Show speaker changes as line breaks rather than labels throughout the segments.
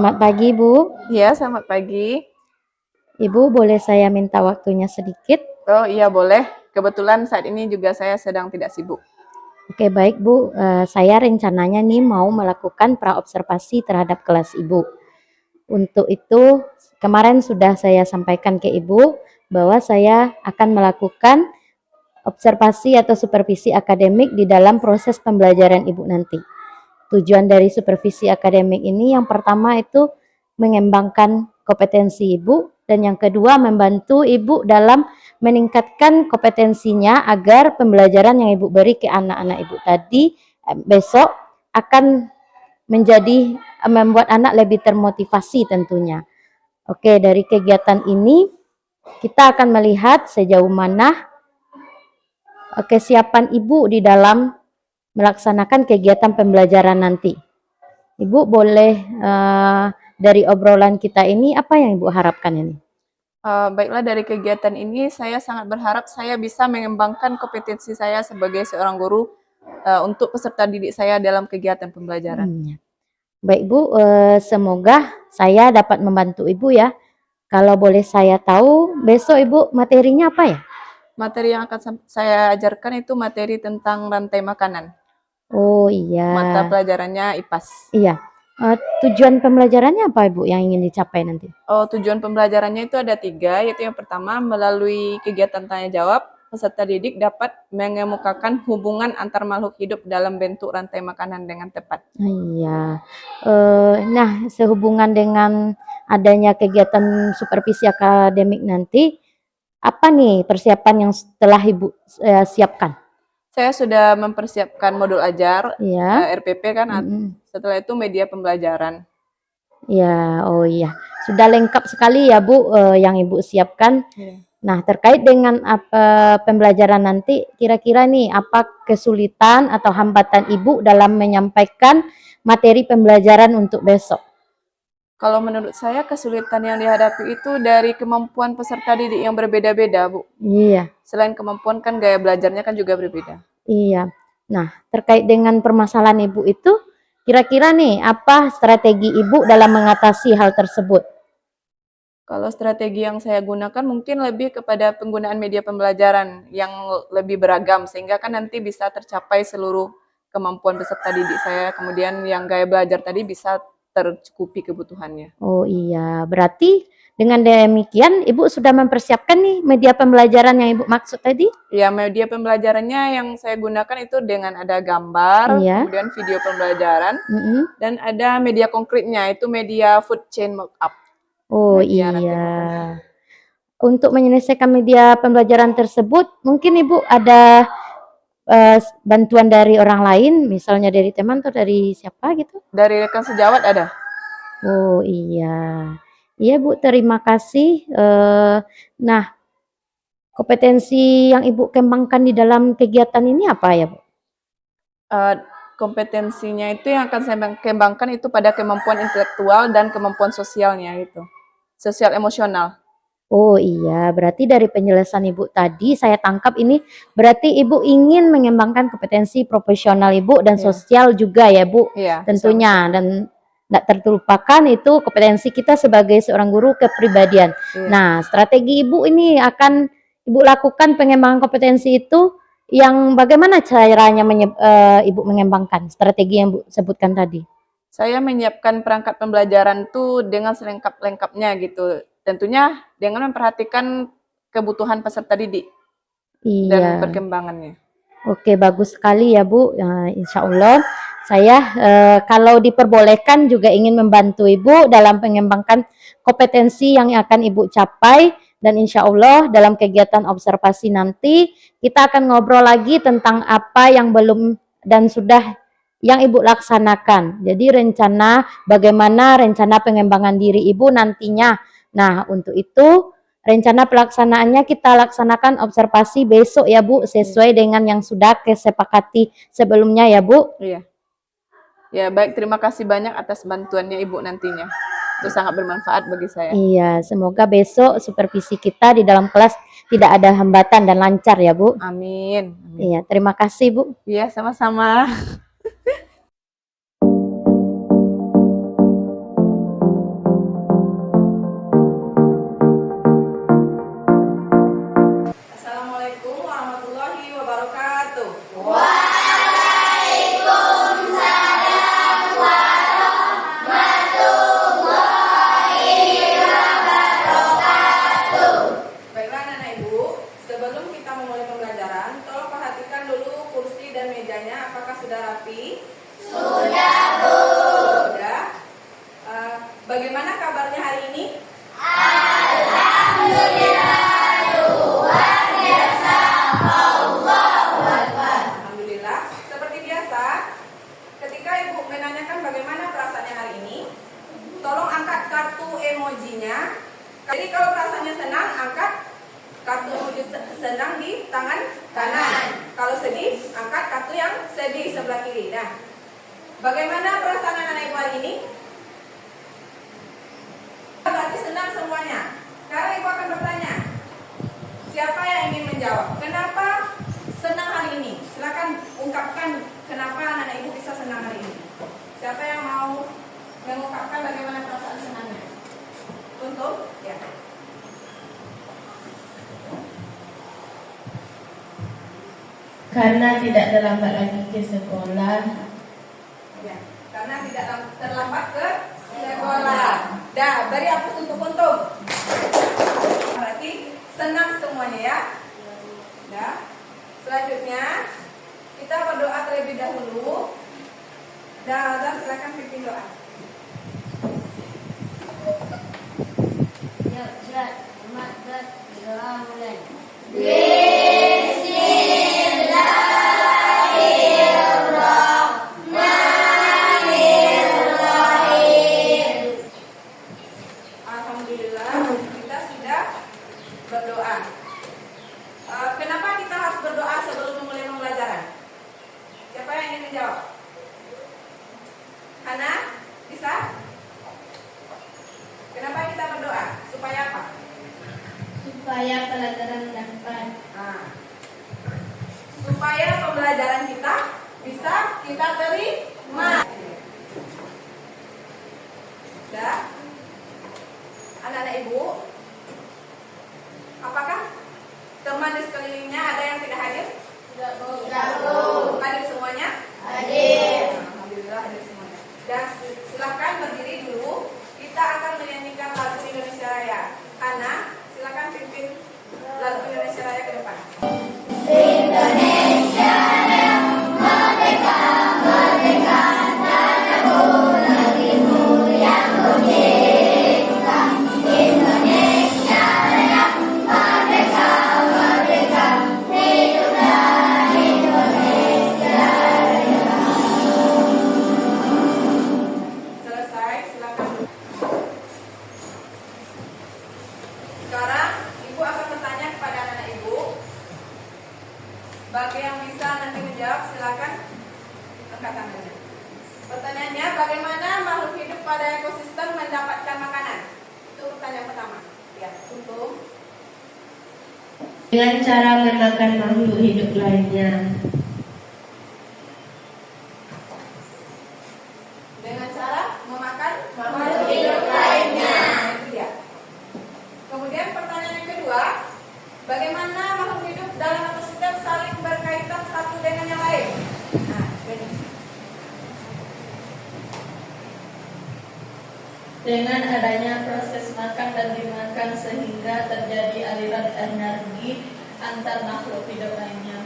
Selamat pagi, Bu.
Iya, selamat pagi.
Ibu, boleh saya minta waktunya sedikit?
Oh iya, boleh. Kebetulan saat ini juga saya sedang tidak sibuk.
Oke, baik, Bu. Saya rencananya nih mau melakukan praobservasi terhadap kelas Ibu. Untuk itu, kemarin sudah saya sampaikan ke Ibu bahwa saya akan melakukan observasi atau supervisi akademik di dalam proses pembelajaran Ibu nanti. Tujuan dari supervisi akademik ini yang pertama itu mengembangkan kompetensi Ibu, dan yang kedua membantu Ibu dalam meningkatkan kompetensinya agar pembelajaran yang Ibu beri ke anak-anak Ibu tadi besok akan menjadi membuat anak lebih termotivasi tentunya. Oke, dari kegiatan ini kita akan melihat sejauh mana kesiapan Ibu di dalam melaksanakan kegiatan pembelajaran nanti. Ibu boleh dari obrolan kita ini apa yang Ibu harapkan ini?
Baiklah, dari kegiatan ini saya sangat berharap saya bisa mengembangkan kompetensi saya sebagai seorang guru untuk peserta didik saya dalam kegiatan pembelajaran.
Ya. Baik Bu, semoga saya dapat membantu Ibu ya. Kalau boleh saya tahu, besok Ibu materinya apa ya?
Materi yang akan saya ajarkan itu materi tentang rantai makanan.
Oh iya.
Mata pelajarannya IPAS.
Iya. Tujuan pembelajarannya apa Ibu yang ingin dicapai nanti?
Tujuan pembelajarannya itu ada 3, yaitu yang pertama melalui kegiatan tanya jawab, peserta didik dapat mengemukakan hubungan antar makhluk hidup dalam bentuk rantai makanan dengan tepat.
Iya. Nah, sehubungan dengan adanya kegiatan supervisi akademik nanti, apa nih persiapan yang telah Ibu siapkan?
Saya sudah mempersiapkan modul ajar,
Iya.
RPP kan, setelah itu media pembelajaran.
Ya, oh iya. Sudah lengkap sekali ya Bu yang Ibu siapkan.
Iya.
Nah, terkait dengan pembelajaran nanti, kira-kira nih apa kesulitan atau hambatan Ibu dalam menyampaikan materi pembelajaran untuk besok?
Kalau menurut saya kesulitan yang dihadapi itu dari kemampuan peserta didik yang berbeda-beda, Bu.
Iya.
Selain kemampuan kan gaya belajarnya kan juga berbeda.
Iya. Nah, terkait dengan permasalahan Ibu itu, kira-kira nih apa strategi Ibu dalam mengatasi hal tersebut?
Kalau strategi yang saya gunakan mungkin lebih kepada penggunaan media pembelajaran yang lebih beragam, sehingga kan nanti bisa tercapai seluruh kemampuan peserta didik saya, kemudian yang gaya belajar tadi bisa tercukupi kebutuhannya.
Oh iya, berarti dengan demikian Ibu sudah mempersiapkan nih media pembelajaran yang Ibu maksud tadi?
Ya, media pembelajarannya yang saya gunakan itu dengan ada gambar,
Iya.
kemudian video pembelajaran, dan ada media konkretnya, itu media food chain mockup.
Oh
Media rantai
iya.
makanan.
Untuk menyelesaikan media pembelajaran tersebut, mungkin Ibu ada bantuan dari orang lain, misalnya dari teman atau dari siapa gitu?
Dari rekan sejawat ada.
Oh iya. Iya Bu, terima kasih. Nah, kompetensi yang Ibu kembangkan di dalam kegiatan ini apa ya Bu?
Kompetensinya itu yang akan saya kembangkan itu pada kemampuan intelektual dan kemampuan sosialnya itu. Sosial emosional.
Oh iya, berarti dari penjelasan Ibu tadi saya tangkap ini berarti Ibu ingin mengembangkan kompetensi profesional Ibu dan sosial juga ya Bu,
Iya,
tentunya. Dan tidak terlupakan itu kompetensi kita sebagai seorang guru kepribadian.
Iya.
Nah, strategi Ibu ini akan Ibu lakukan pengembangan kompetensi itu yang bagaimana caranya Ibu mengembangkan strategi yang Bu sebutkan tadi?
Saya menyiapkan perangkat pembelajaran tuh dengan selengkap-lengkapnya gitu. Tentunya dengan memperhatikan kebutuhan peserta didik dan perkembangannya.
Oke, bagus sekali ya Bu. Insya Allah saya kalau diperbolehkan juga ingin membantu Ibu dalam mengembangkan kompetensi yang akan Ibu capai, dan insya Allah dalam kegiatan observasi nanti kita akan ngobrol lagi tentang apa yang belum dan sudah yang Ibu laksanakan. Jadi bagaimana rencana pengembangan diri Ibu nantinya. Nah, untuk itu rencana pelaksanaannya kita laksanakan observasi besok ya Bu, sesuai dengan yang sudah kesepakati sebelumnya ya Bu.
Iya. Ya, baik, terima kasih banyak atas bantuannya Ibu nantinya. Itu sangat bermanfaat bagi saya.
Iya, semoga besok supervisi kita di dalam kelas tidak ada hambatan dan lancar ya Bu.
Amin.
Iya, terima kasih Bu.
Iya, sama-sama. sudah rapi? Sudah, Bu. Sudah. Bagaimana kabarnya hari ini? Alhamdulillah. Seperti biasa, ketika Ibu menanyakan bagaimana perasaannya hari ini, tolong angkat kartu emojinya. Jadi kalau perasaannya senang, angkat kartu emoji senang di tangan kanan. Kalau sedih, angkat kartu yang sedih sebelah kiri. Nah, bagaimana perasaan anak Ibu hari ini? Berarti senang semuanya. Sekarang Ibu akan bertanya, siapa yang ingin menjawab? Kenapa senang hari ini? Silakan ungkapkan kenapa anak Ibu bisa senang hari ini. Siapa yang mau mengungkapkan bagaimana perasaan senangnya? Untuk ya.
Karena tidak terlambat lagi ke sekolah.
Ya, karena tidak terlambat ke sekolah. Dah, beri hapus untuk untung. Berarti senang semuanya ya. Dah. Selanjutnya kita berdoa terlebih dahulu. Dah, Azan silakan pimpin doa.
Ya, berat, amat berat, doa mulai.
Alhamdulillah kita sudah berdoa. Kenapa kita harus berdoa sebelum memulai pembelajaran? Siapa yang ingin menjawab? Hana, bisa? Kenapa kita berdoa? Supaya apa?
Supaya pelajaran dapat.
Nah, supaya pembelajaran kita bisa kita terima. Dah, anak-anak Ibu, apakah teman di sekelilingnya ada yang tidak hadir?
Tidak, Bu.
Hadir semuanya?
Hadir.
Alhamdulillah hadir semuanya. Dan silakan berdiri dulu. Kita akan menyanyikan lagu Indonesia Raya. Ana, silakan pimpin lagu Indonesia Raya ke depan. Selesai, silakan. Sekarang Ibu akan bertanya kepada anak Ibu. Bagi yang bisa nanti menjawab, silakan angkat tangannya. Pertanyaannya, bagaimana makhluk hidup pada ekosistem mendapatkan makanan? Itu pertanyaan pertama. Ya, untuk
Dengan cara memakan makhluk hidup lainnya.
dengan cara memakan makhluk hidup lainnya. Itu dia. Kemudian pertanyaan yang kedua, bagaimana makhluk hidup dalam ekosistem saling berkaitan satu dengan yang lain? Nah, ini.
Dengan adanya proses makan dan dimakan sehingga terjadi aliran energi antar makhluk hidup lainnya.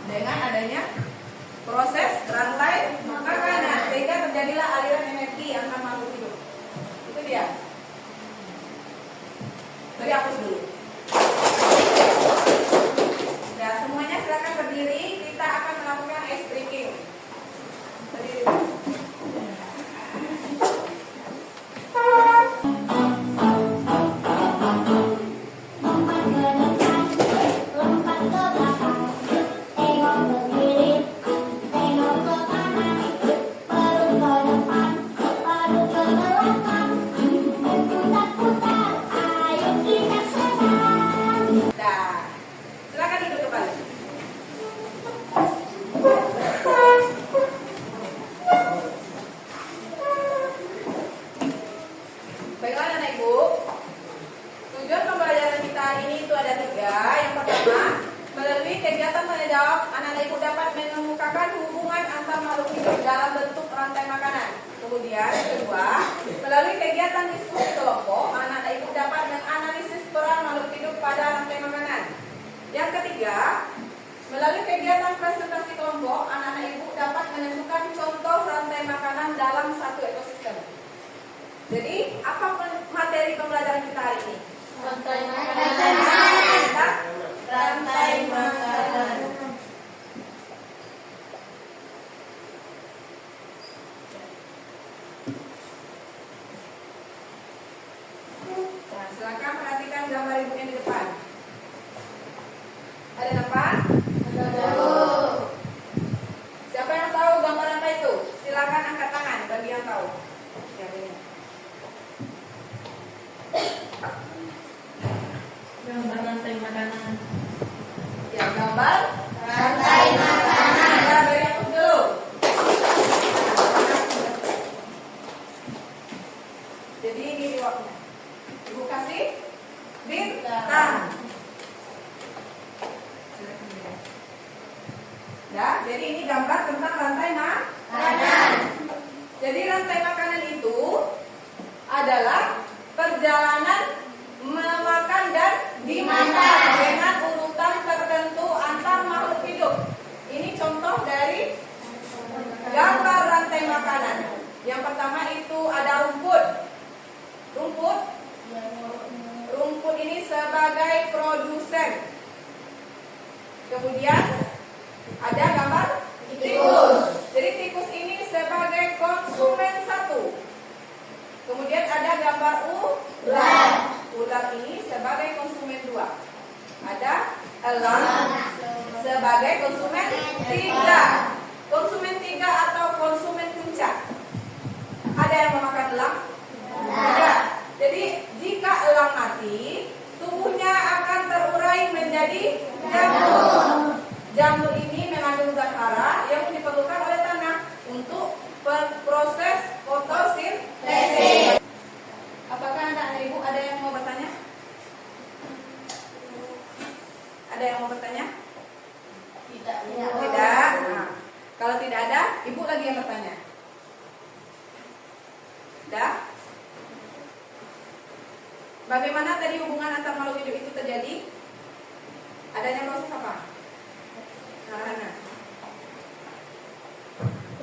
Dengan adanya proses rantai makanan sehingga terjadilah aliran energi antar makhluk hidup. Itu dia. Beri hapus dulu. Ya, semuanya silakan berdiri. Kita akan melakukan ice breaking. Berdiri.
Lompat ke belakang, tengok ke kiri, tengok ke kanan, baru ke depan, baru ke belakang, putar-putar, ayo kita senang.
Dah. Silakan duduk kembali. Baiklah anak Ibu, tujuan pembelajaran kita hari ini itu ada 3. Yang pertama, melalui kegiatan tanya jawab, anak-anak Ibu dapat mengemukakan hubungan antar makhluk hidup dalam bentuk rantai makanan. Kemudian yang kedua, melalui kegiatan diskusi kelompok, anak-anak Ibu dapat menganalisis peran makhluk hidup pada rantai makanan. Yang ketiga, melalui kegiatan presentasi kelompok,
Jadi apa materi pembelajaran kita hari ini?
Rantai
Tentang
rantai makanan.
Nah, silakan perhatikan gambar ibu yang di depan. Ada nampak? Siapa yang tahu gambar apa itu? Silakan angkat tangan bagi yang tahu. Ya, ini.
Gambar rantai makanan.
Ya, gambar
Rantai makanan.
Ya, dari yang dulu. Jadi ini jawabnya. Ibu kasih bintang. Ya, jadi ini gambar tentang rantai makanan. Jadi rantai makanan itu adalah perjalanan memakan dan dimakan dengan urutan tertentu antar makhluk hidup. Ini contoh dari gambar rantai makanan. Yang pertama itu ada rumput. Rumput ini sebagai produsen. Kemudian ada gambar tikus. Jadi tikus ini sebagai konsumen satu. Kemudian ada gambar ular. Ular ini sebagai konsumen dua. Ada elang sebagai konsumen tiga. Konsumen tiga atau konsumen puncak. Ada yang memakan elang? Tidak. Jadi jika elang mati, tubuhnya akan terurai menjadi jamur. Jamur ini mengandung zat hara yang diperlukan oleh tanah untuk proses fotosintesis. Apakah anak ibu ada yang mau bertanya? Ada yang mau bertanya?
Tidak.
Tidak. Nah, kalau tidak ada, ibu lagi yang bertanya. Dah? Bagaimana tadi hubungan antar makhluk hidup itu terjadi? Adanya proses apa? Narana.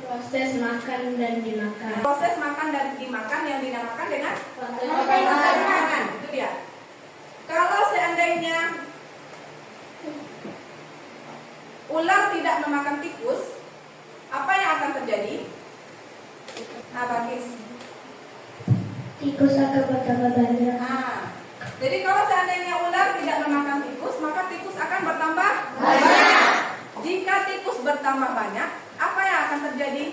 Proses makan dan dimakan.
Proses makan dan dimakan yang dinamakan dengan
Rantai
rantai
makanan.
makanan. Itu dia. Kalau seandainya ular tidak memakan tikus, apa yang akan terjadi? Apa, Kis?
Tikus akan bertambah banyak.
Nah, jadi kalau seandainya ular tidak memakan tikus, maka tikus akan bertambah banyak. Jika tikus bertambah banyak, apa yang akan terjadi?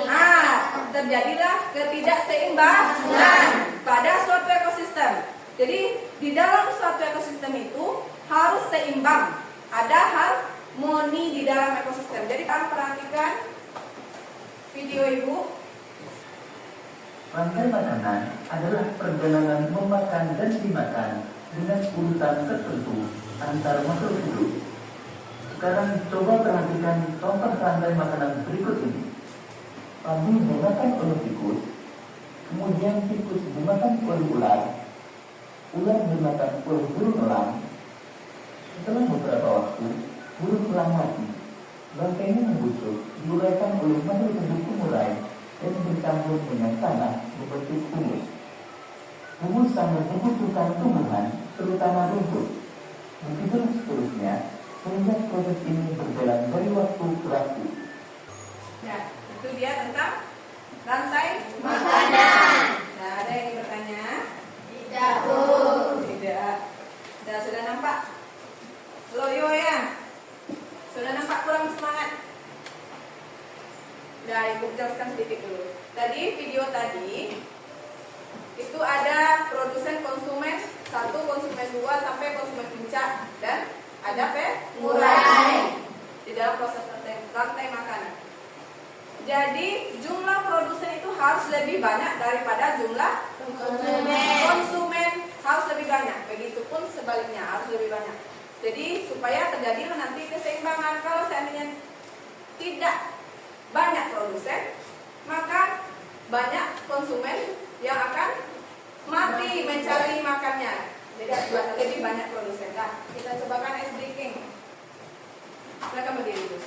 Nah, terjadilah ketidakseimbangan pada suatu ekosistem. Jadi di dalam suatu ekosistem itu harus seimbang. Ada harmoni di dalam ekosistem. Jadi kalian perhatikan video ibu.
Rantai makanan adalah perjalanan memakan dan dimakan dengan urutan tertentu antar makhluk hidup. Sekarang coba perhatikan contoh rantai makanan berikut ini. Padi dimakan oleh tikus, kemudian tikus dimakan oleh ular, ular dimakan oleh burung elang. Setelah beberapa waktu, burung elang mati. Bangkainya membusuk, diuraikan oleh makhluk hidup pengurai dan bercampur dengan tanah berbentuk humus. Humus sangat membutuhkan tumbuhan, terutama rumput. Begitu seterusnya, sehingga proses ini berjalan dari waktu ke waktu.
Ya, itu dia tentang rantai makanan. Nah, ada yang bertanya?
Tidak, Bu.
Tidak. Sudah nampak? Loyo ya? Sudah nampak kurang semangat? Udah, ibu jelaskan sedikit dulu. Tadi video tadi itu ada produsen konsumen 1, konsumen 2 sampai konsumen puncak dan ada pengurai di dalam proses rantai makanan. Jadi jumlah produsen itu harus lebih banyak daripada jumlah konsumen harus lebih banyak. Begitupun sebaliknya harus lebih banyak. Jadi supaya terjadi nanti keseimbangan. Kalau seandainya tidak banyak produsen, maka banyak konsumen yang akan mati mencari makannya. Jadi harus lebih banyak produsen. Nah, kita cobakan ice breaking. Silakan berdiri dulu.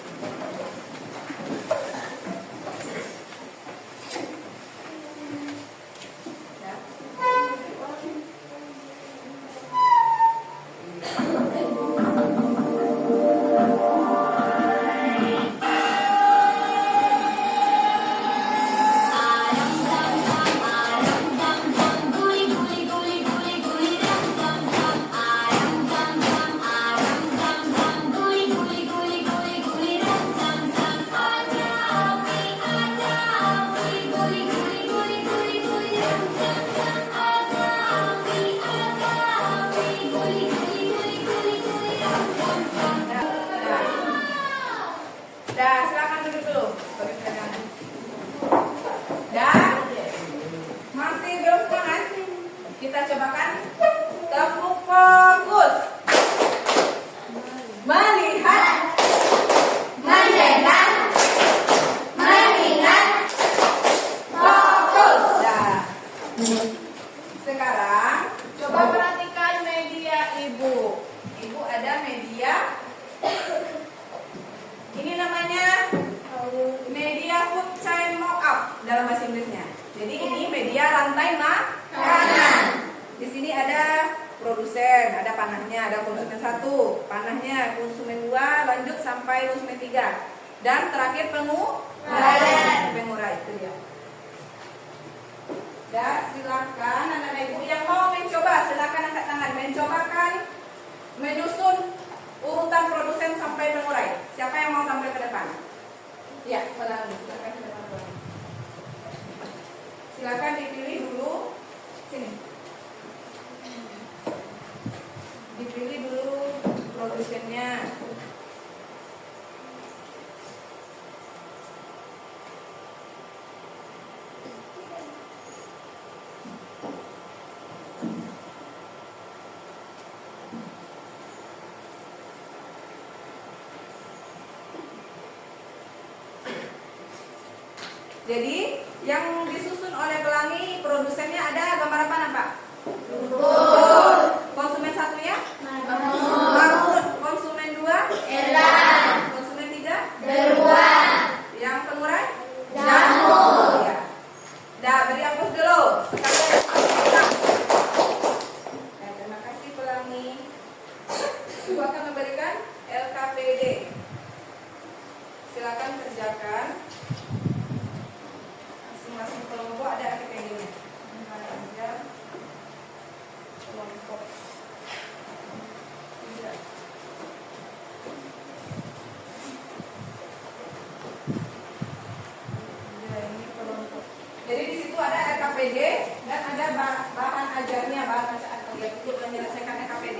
cobakan tepuk fokus. Melihat, mendengar, mengingat, fokus. Nah, sekarang coba perhatikan media ibu. Ibu ada media. Ini namanya media food chain mock-up dalam bahasa Inggrisnya. Jadi ini media rantai makanan. Di sini ada produsen, ada panahnya, ada konsumen 1, panahnya, konsumen 2, lanjut sampai konsumen 3. Dan terakhir pengurai itu dia. Dan silakan anak-anak ibu yang mau mencoba, silakan angkat tangan, mencobakan menyusun urutan produsen sampai pengurai. Siapa yang mau tampil ke depan? Ya, Pelangi, silakan ke depan. Pelangi. Silakan dipilih dulu. Sini. Dipilih dulu produsennya. Jadi yang disusun oleh Pelangi produsennya ada gambar apa Pak? Konsumen 1-nya? Marun. Konsumen 2? Elang. Konsumen 3? Beruang. Yang pengurai? Jamur. Ya. Dah, beri hapus dulu. Sekalian. Nah, terima kasih Pelangi. Ibu akan memberikan LKPD. Silakan kerjakan. Masing-masing kelompok ada LKPD-nya. Mana aja kelompok. Tidak. Ya, ini kelompok. Jadi di situ ada LKPD dan ada bahan ajarnya, bahan bacaan kalian untuk menyelesaikan LKPD.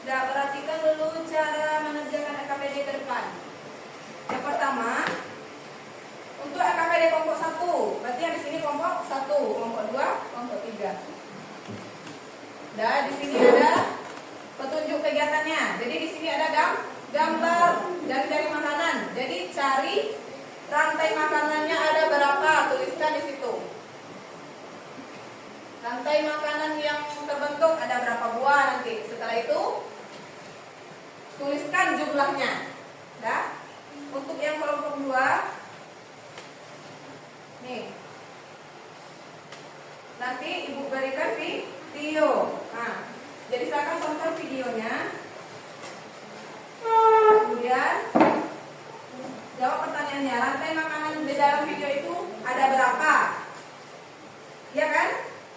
Nah, perhatikan dulu cara mengerjakan LKPD ke depan. Yang pertama, untuk LKPD kelompok 1, berarti yang di sini kelompok 1, kelompok 2, kelompok 3. Dan di sini ada petunjuk kegiatannya. Jadi di sini ada gambar dari makanan. Jadi cari rantai makanannya ada berapa, tuliskan di situ. Rantai makanan yang terbentuk ada berapa buah nanti. Setelah itu tuliskan jumlahnya. Nah, untuk yang kelompok 2 nih. Nanti ibu berikan video. Nah, jadi silakan tonton videonya. Kemudian jawab pertanyaannya. Rantai makanan di dalam video itu ada berapa? Ya kan?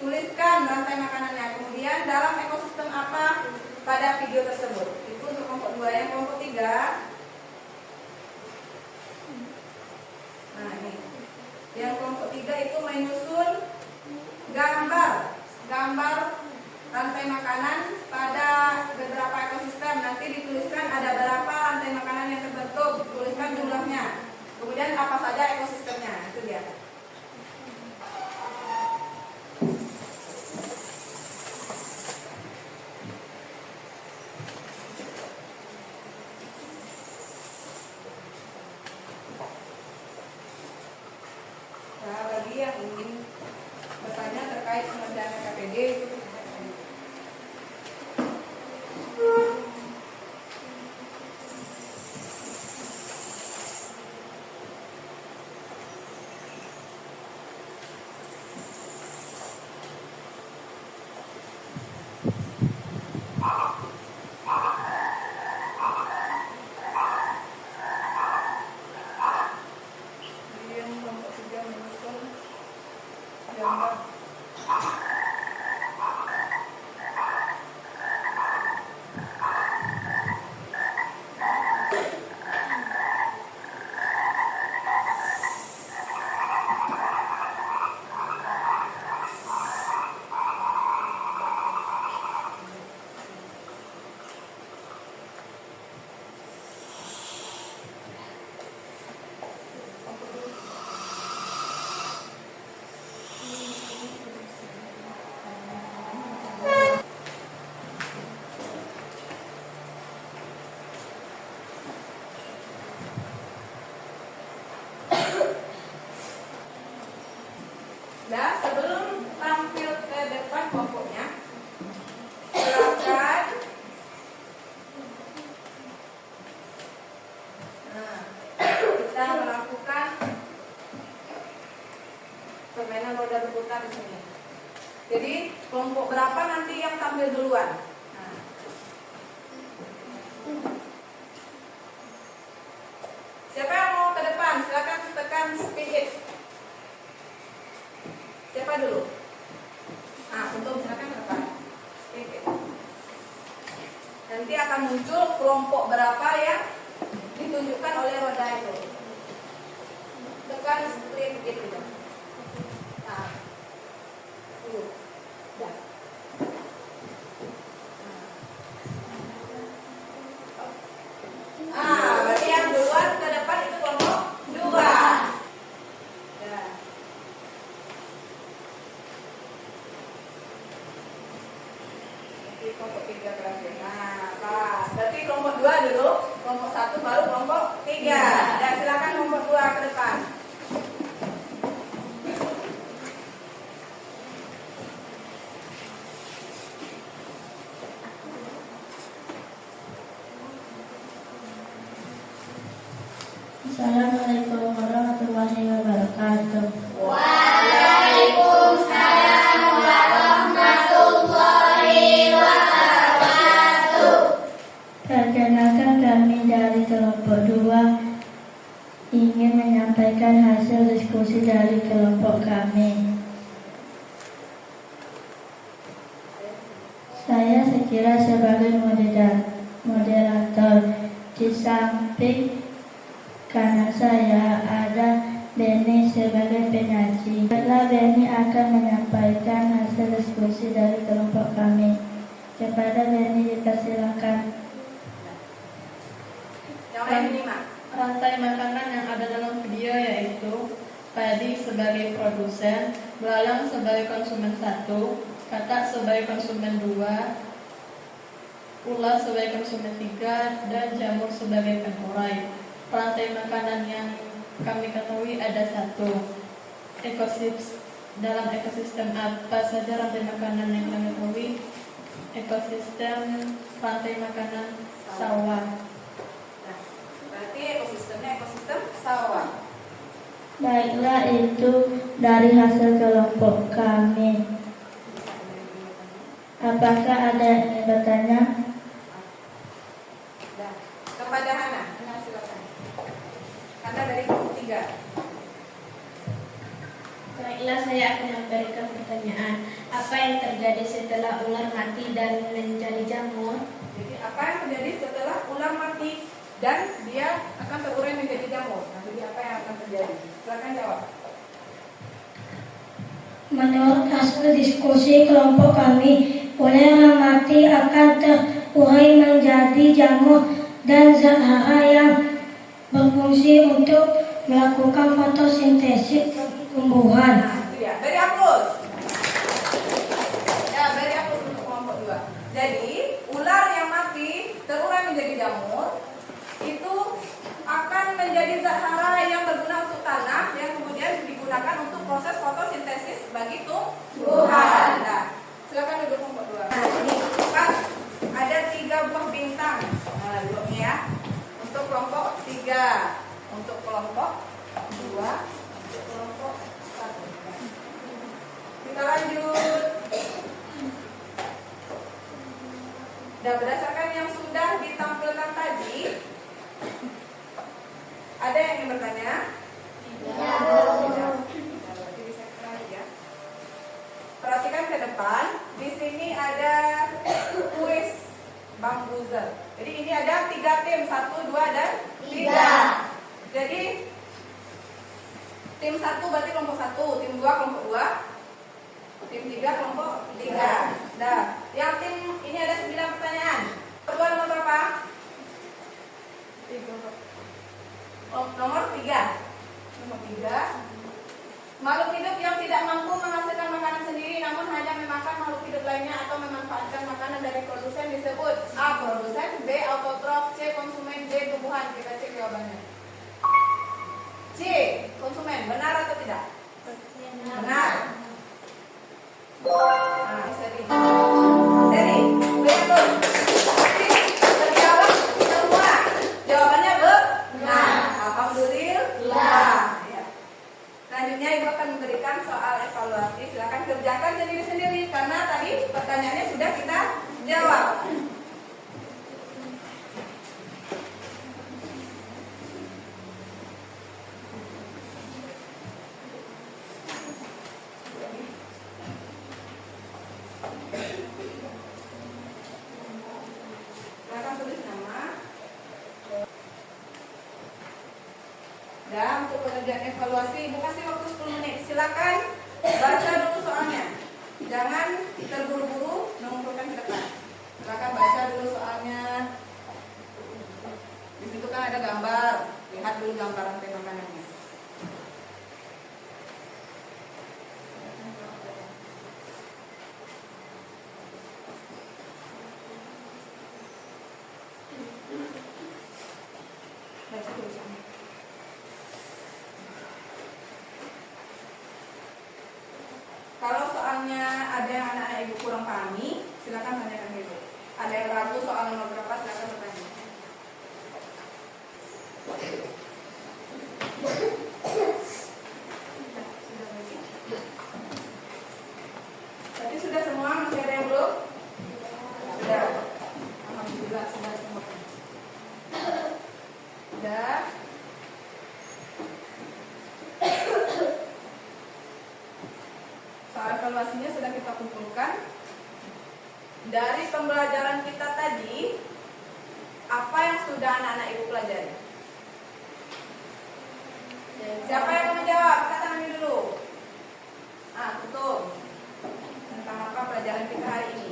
Tuliskan rantai makanannya. Kemudian dalam ekosistem apa pada video tersebut. Itu untuk kelompok 2. Yang kelompok 3. Nah, ini. Yang kelompok 3 itu menyusun gambar rantai makanan pada beberapa ekosistem. Nanti dituliskan ada berapa rantai makanan yang terbentuk, tuliskan jumlahnya. Kemudian apa saja ekosistemnya, itu dia. Nah, bagi yang ingin bertanya terkait pengerjaan LKPD itu berapa nanti yang tampil duluan. Nah. Siapa yang mau ke depan? Silakan tekan speed. Siapa dulu? Untuk silakan ke depan. Speed. Nanti akan muncul kelompok berapa yang ditunjukkan oleh roda itu. Tekan split gitu. Nah, dah. Berarti yang duluan ke depan itu kelompok 2. Dah. Nanti kelompok 3 terakhir. Pas. Berarti kelompok 2 dulu, kelompok 1 baru kelompok 3. Dan silakan kelompok 2 ke depan.
Assalamualaikum warahmatullahi wabarakatuh. Perkenalkan, kami dari kelompok 2 ingin menyampaikan hasil diskusi dari kelompok kami. Saya sekira sebagai moderator. Di samping kanan saya ada Beni sebagai penyaji. Setelah Beni akan menyampaikan hasil diskusi dari kelompok kami. Kepada Beni dipersilakan.
Yang lain ini, Mak.
Rantai makanan yang ada dalam video yaitu Padi sebagai produsen, Belalang sebagai konsumen 1, Katak sebagai konsumen 2, Ular sebagai konsumen 3, dan Jamur sebagai pengurai. Rantai makanan yang kami ketahui ada 1. Dalam ekosistem apa saja rantai makanan yang kami ketahui? Ekosistem rantai makanan sawah.
Nah, berarti ekosistemnya ekosistem sawah.
Baiklah, itu dari hasil kelompok kami. Apakah ada yang ingin bertanya?
Dah. Kepada Hana, silakan. Hana dari kelompok 3.
Baiklah, saya akan memberikan pertanyaan. Apa yang terjadi setelah ular mati dan menjadi jamur?
Jadi apa yang terjadi setelah ular mati dan dia akan terurai menjadi jamur? Nah, jadi apa yang akan terjadi? Silakan jawab.
Menurut hasil diskusi kelompok kami, ular mati akan terurai menjadi jamur dan zat hara yang berfungsi untuk melakukan fotosintesis tumbuhan.
Nah, itu ya. Beri aplaus. Ya, beri aplaus untuk kelompok 2. Jadi, ular yang mati terurai menjadi jamur itu akan menjadi zat hara yang berguna untuk tanah yang kemudian digunakan untuk proses fotosintesis bagi tumbuhan. Nah, silakan duduk kelompok 2. Nah, ini pas ada 3 buah bintang. Nah, duduknya ya. Untuk kelompok 3, untuk kelompok 2, untuk kelompok 1. Kita lanjut. Dan berdasarkan yang sudah ditampilkan tadi, ada yang ingin bertanya? Tidak. Berarti bisa kita lanjut ya. Perhatikan ke depan. Di sini ada kuis bambuzer. Jadi ini ada 3 tim, 1, 2, dan 3. Jadi tim 1 berarti kelompok 1, tim 2 kelompok 2, tim 3 kelompok 3. Nah, yang tim ini ada 9 pertanyaan. Kedua nomor berapa? Nomor 3. Nomor 3. Makhluk hidup yang tidak mampu menghasilkan makanan sendiri namun hanya memakan makhluk hidup lainnya atau memanfaatkan makanan dari produsen disebut A. Produsen, B. Autotrof, C. Konsumen, D. Tumbuhan. Kita cek jawabannya. C. Konsumen. Benar atau tidak? Benar. Nah, bisa di sudah kita jawab. Silakan tulis nama. Dan untuk pengerjaan evaluasi, Ibu kasih waktu 10 menit. Silakan baca dulu soalnya. Jangan terburu-buru mengumpulkan ke depan. Silakan baca dulu soalnya. Di situ kan ada gambar. Lihat dulu gambar rantai makanannya. Baca tulisannya. Kalau soalnya ada yang anak-anak ibu kurang pahami, silakan tanyakan ibu. Ada yang ragu soal nomor berapa, silakan bertanya. Tadi sudah semua, masih ada yang belum? Sudah. Alhamdulillah sudah semua. Sudah. Soal evaluasinya sudah kita kumpulkan. Dari pembelajaran kita tadi, apa yang sudah anak-anak ibu pelajari? Siapa yang mau menjawab? Angkat tangannya dulu. Betul. Tentang apa pelajaran kita hari ini?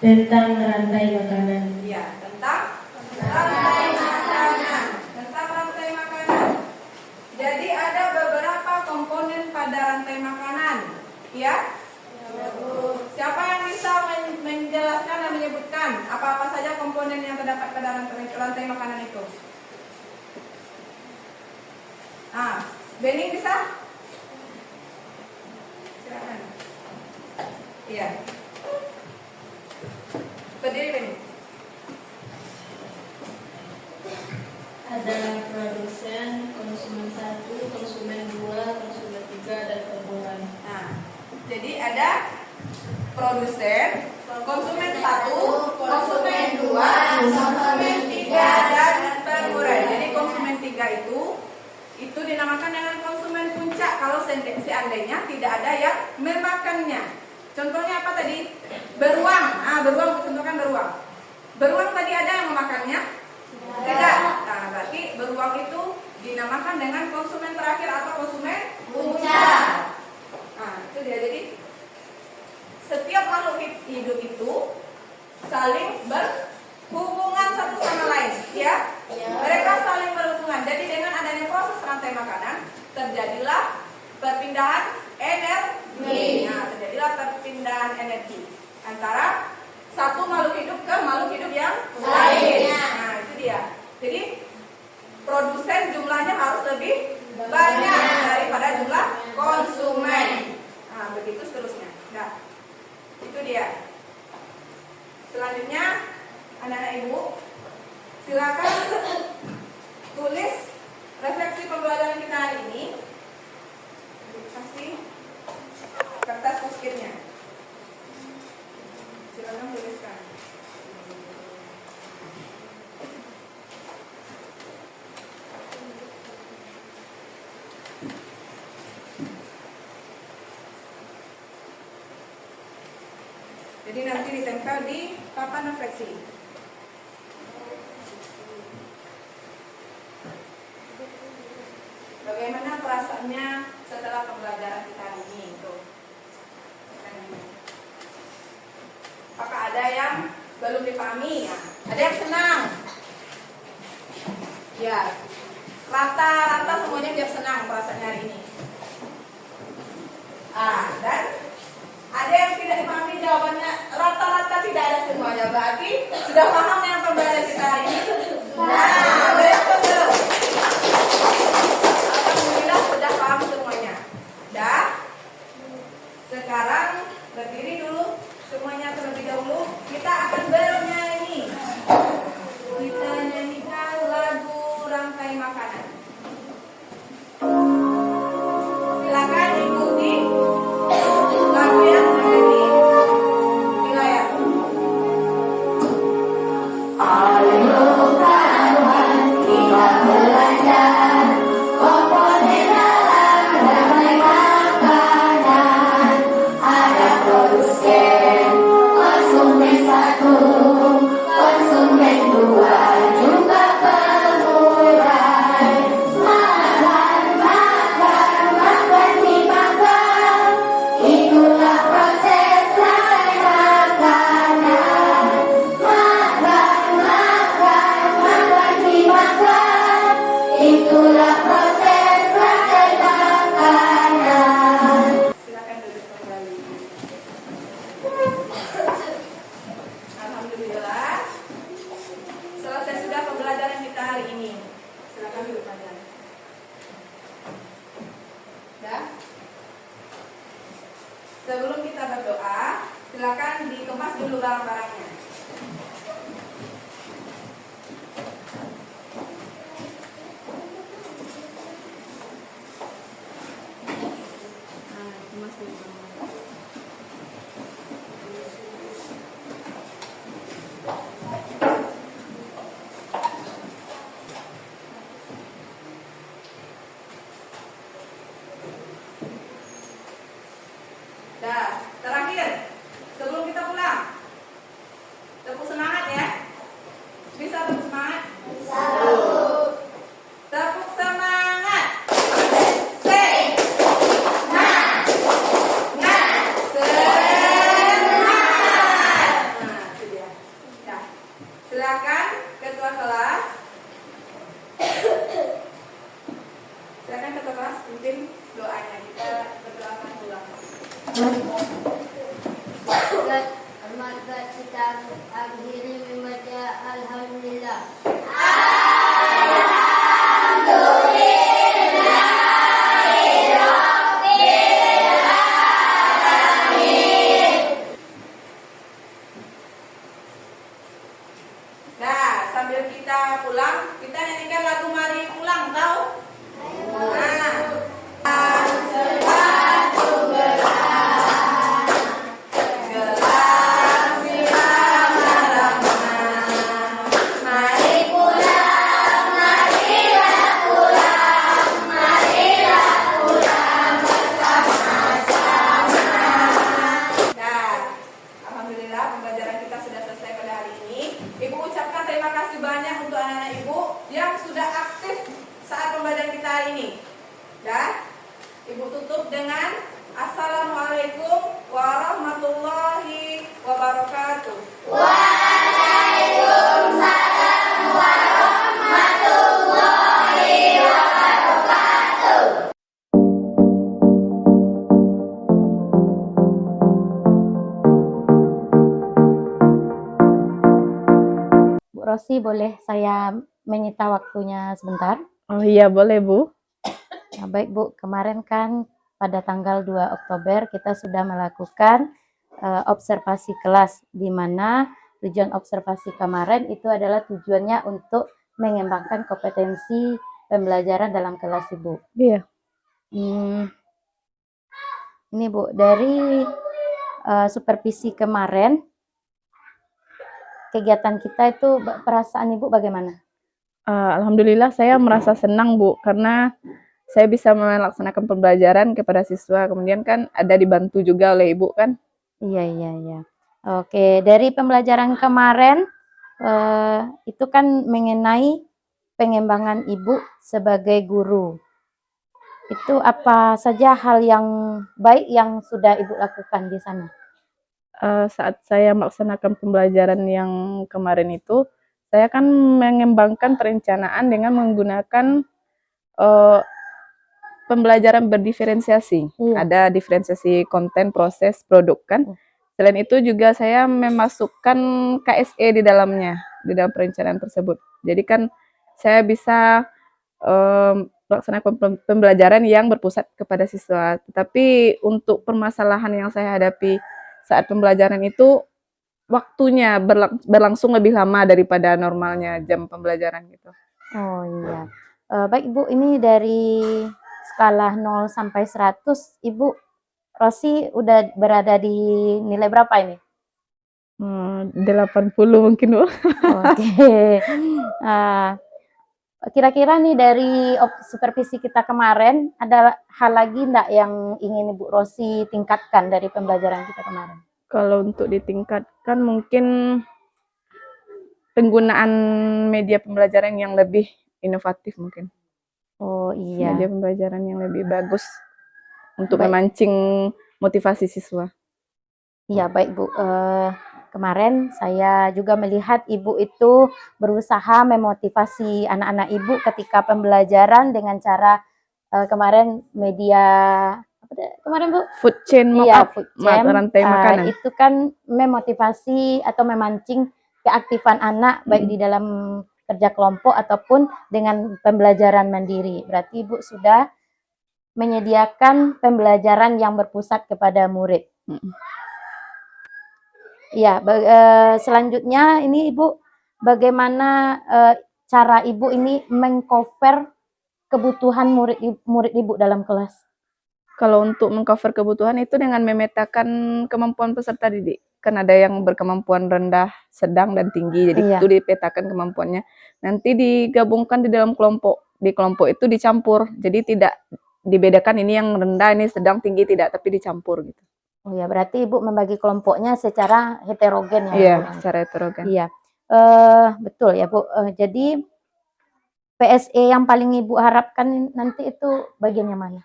Tentang rantai makanan.
Iya, tentang rantai makanan. Tentang rantai makanan. Jadi ada beberapa komponen pada rantai makanan. Ya? Siapa yang bisa menjelaskan dan menyebutkan apa-apa saja komponen yang terdapat pada rantai makanan itu? Bening bisa? Silakan. Iya. Berdiri Bening.
Ada produsen, konsumen 1, konsumen 2, konsumen 3, dan pembuat.
Jadi ada produsen, konsumen 1, konsumen 2, konsumen 3, dan pengurai. Jadi konsumen 3 itu dinamakan dengan konsumen puncak kalau seandainya tidak ada yang memakannya. Contohnya apa tadi? Beruang. Beruang, contohkan beruang. Beruang tadi ada yang memakannya? Tidak. Berarti beruang itu dinamakan dengan konsumen terakhir atau konsumen puncak. Itu dia. Jadi setiap makhluk hidup itu saling berhubungan satu sama lain, ya? Mereka saling berhubungan. Jadi dengan adanya proses rantai makanan, terjadilah perpindahan energi. Terjadilah perpindahan energi antara satu makhluk hidup ke makhluk hidup yang lain. Itu dia. Jadi produsen jumlahnya harus lebih banyak daripada jumlah konsumen. Begitu seterusnya. Itu dia. Selanjutnya, anak-anak ibu, silakan tulis refleksi pembelajaran kita hari ini. Kasih kertas post-it-nya. Silakan tuliskan. Jadi nanti ditempel di papan refleksi. Bagaimana perasaannya setelah pembelajaran kita hari ini? Apakah ada yang belum dipahami? Ada yang senang? Ya, rata-rata semuanya dia senang perasaannya hari ini. Dan ada yang tidak dipahami jawabannya, rata-rata tidak ada semuanya. Berarti sudah paham yang pembelajaran kita hari ini? Beres dulu. Alhamdulillah sudah paham semuanya. Sekarang berdiri dulu semuanya terlebih dahulu. Kita akan bernyanyi. Kita nyanyikan lagu rantai makanan. Silakan ikuti lagu yang Silakan dikemas dulu barang-barangnya. Nah, kemas dulu barang-barang. Dah, terakhir sebelum kita pulang, tepuk semangat ya. Bisa tepuk semangat? Bisa. Tepuk semangat. Say. Nah, semangat. Nah, itu dia. Ya. Silakan ketua kelas. Silakan ketua kelas pimpin doanya. Kita berdoakan pulang.
Maka kita akhiri membaca Alhamdulillah.
Nah, sambil kita pulang, kita nyanyikan lagu Mari Pulang, tahu? Nah. Gelas Nah, alhamdulillah pembelajaran kita sudah selesai pada hari ini. Ibu ucapkan terima kasih banyak untuk anak-anak ibu yang sudah aktif saat pembelajaran kita hari ini. Dan ibu tutup dengan Assalamualaikum warahmatullahi wabarakatuh.
Bu Rosi, boleh saya menyita waktunya sebentar?
Oh iya, boleh Bu.
Nah, baik Bu, kemarin kan pada tanggal 2 Oktober kita sudah melakukan observasi kelas, di mana tujuan observasi kemarin itu adalah tujuannya untuk mengembangkan kompetensi pembelajaran dalam kelas Ibu.
Iya.
Ini Bu, dari supervisi kemarin, kegiatan kita itu perasaan Ibu bagaimana?
Alhamdulillah saya merasa senang Bu, karena saya bisa melaksanakan pembelajaran kepada siswa, kemudian kan ada dibantu juga oleh Ibu kan.
Iya. Oke, dari pembelajaran kemarin itu kan mengenai pengembangan Ibu sebagai guru. Itu apa saja hal yang baik yang sudah Ibu lakukan di sana?
Saat saya melaksanakan pembelajaran yang kemarin itu, saya kan mengembangkan perencanaan dengan menggunakan pembelajaran berdiferensiasi.
Iya.
Ada diferensiasi konten, proses, produk kan. Selain itu juga saya memasukkan KSE di dalamnya, di dalam perencanaan tersebut. Jadi kan saya bisa melaksanakan pembelajaran yang berpusat kepada siswa. Tetapi untuk permasalahan yang saya hadapi saat pembelajaran itu, waktunya berlangsung lebih lama daripada normalnya jam pembelajaran gitu.
Oh iya. Baik Ibu, ini dari skala 0 sampai 100, Ibu Rosi udah berada di nilai berapa ini?
80 mungkin Bu.
Oke. Kira-kira nih dari supervisi kita kemarin, ada hal lagi enggak yang ingin Ibu Rosi tingkatkan dari pembelajaran kita kemarin?
Kalau untuk ditingkatkan mungkin penggunaan media pembelajaran yang lebih inovatif mungkin.
Oh iya.
Media pembelajaran yang lebih bagus untuk
Baik.
memancing motivasi siswa.
Iya baik Bu, kemarin saya juga melihat Ibu itu berusaha memotivasi anak-anak Ibu ketika pembelajaran dengan cara kemarin media kemarin Bu?
Food chain
Iya,
mock-up,
food chain.
rantai makanan.
Itu kan memotivasi atau memancing keaktifan anak baik di dalam kerja kelompok ataupun dengan pembelajaran mandiri. Berarti Ibu sudah menyediakan pembelajaran yang berpusat kepada murid. Iya, selanjutnya ini Ibu, bagaimana cara Ibu ini mengcover kebutuhan murid Ibu dalam kelas?
Kalau untuk mengcover kebutuhan itu dengan memetakan kemampuan peserta didik. Kan ada yang berkemampuan rendah, sedang, dan tinggi. Jadi
Iya.
itu dipetakan kemampuannya. Nanti digabungkan di dalam kelompok. Di kelompok itu dicampur. Jadi tidak dibedakan ini yang rendah, ini sedang, tinggi, tidak. Tapi dicampur gitu.
Oh ya, berarti Ibu membagi kelompoknya secara heterogen ya?
Iya,
Bu?
secara heterogen.
Iya, betul ya Bu. Jadi PSE yang paling Ibu harapkan nanti itu bagian yang mana?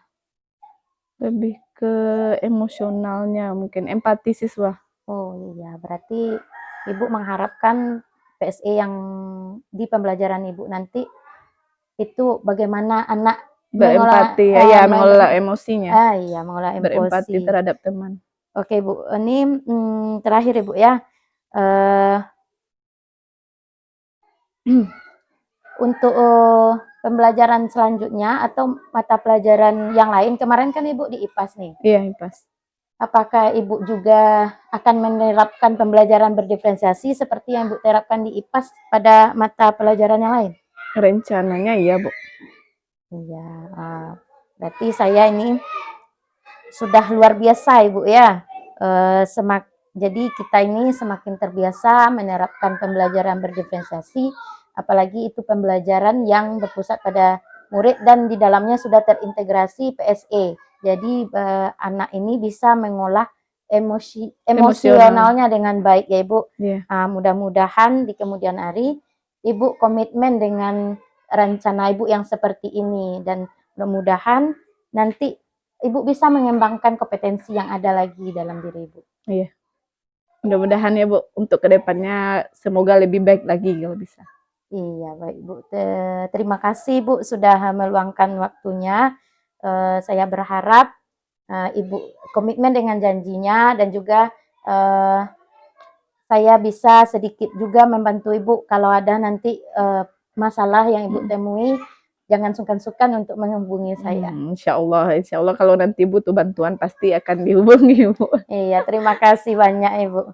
Lebih ke emosionalnya, mungkin empati siswa.
Oh iya, berarti Ibu mengharapkan PSE yang di pembelajaran Ibu nanti itu bagaimana anak
Berempati, mengelola emosinya.
Iya, mengolah
Berempati
emosi.
terhadap teman.
Oke Bu, ini terakhir Ibu ya. Untuk pembelajaran selanjutnya atau mata pelajaran yang lain, kemarin kan Ibu di IPAS nih.
Iya, IPAS.
Apakah Ibu juga akan menerapkan pembelajaran berdiferensiasi seperti yang Ibu terapkan di IPAS pada mata pelajaran yang lain?
Rencananya iya, Bu.
Iya, berarti saya ini sudah luar biasa Ibu ya. Jadi kita ini semakin terbiasa menerapkan pembelajaran berdiferensiasi, apalagi itu pembelajaran yang berpusat pada murid dan di dalamnya sudah terintegrasi PSE. Jadi anak ini bisa mengolah emosionalnya dengan baik ya Ibu.
Yeah.
Mudah-mudahan di kemudian hari Ibu komitmen dengan rencana Ibu yang seperti ini dan mudah-mudahan nanti Ibu bisa mengembangkan kompetensi yang ada lagi dalam diri Ibu.
Iya. Mudah-mudahan ya Bu, untuk kedepannya semoga lebih baik lagi kalau bisa.
Iya, baik Bu. Terima kasih Bu sudah meluangkan waktunya. Saya berharap Ibu komitmen dengan janjinya dan juga saya bisa sedikit juga membantu Ibu kalau ada nanti masalah yang Ibu temui. Jangan sungkan-sungkan untuk menghubungi saya.
Insya Allah kalau nanti butuh bantuan pasti akan dihubungi Bu.
Iya, terima kasih banyak Ibu.